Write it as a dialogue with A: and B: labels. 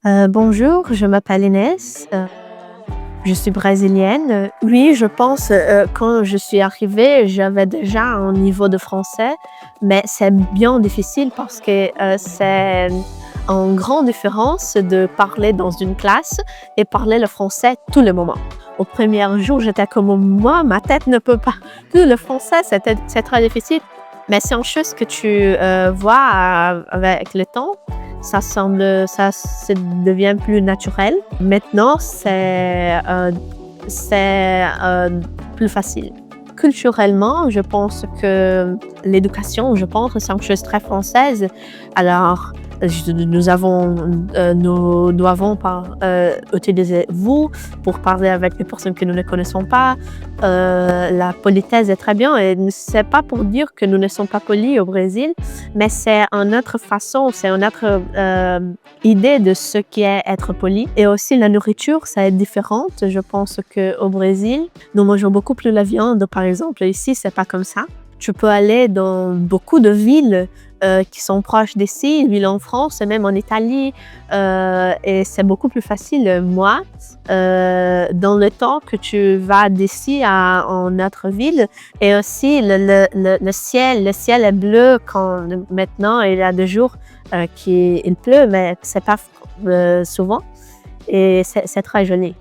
A: Bonjour, je m'appelle Inès, je suis brésilienne. Oui, je pense, quand je suis arrivée, j'avais déjà un niveau de français, mais c'est bien difficile parce que, c'est une grande différence de parler dans une classe et parler le français tout le moment. Au premier jour, j'étais comme: «Moi, ma tête ne peut pas». Tout le français, c'est très difficile, mais c'est une chose que tu, vois avec le temps. Ça devient plus naturel. Maintenant, c'est plus facile. Culturellement, je pense que l'éducation, je pense, c'est une chose très française. Alors, nous devons utiliser vous pour parler avec les personnes que nous ne connaissons pas. La politesse est très bien et c'est pas pour dire que nous ne sommes pas polis au Brésil, mais c'est une autre façon, c'est une autre idée de ce qu'est être poli. Et aussi la nourriture, ça est différente. Je pense qu'au Brésil, nous mangeons beaucoup plus la viande, par exemple. Ici, c'est pas comme ça. Tu peux aller dans beaucoup de villes qui sont proches d'ici, une ville en France et même en Italie, et c'est beaucoup plus facile. Moi, dans le temps que tu vas d'ici à une autre ville, et aussi le ciel est bleu quand maintenant il y a 2 jours qu'il pleut, mais c'est pas souvent et c'est très joli.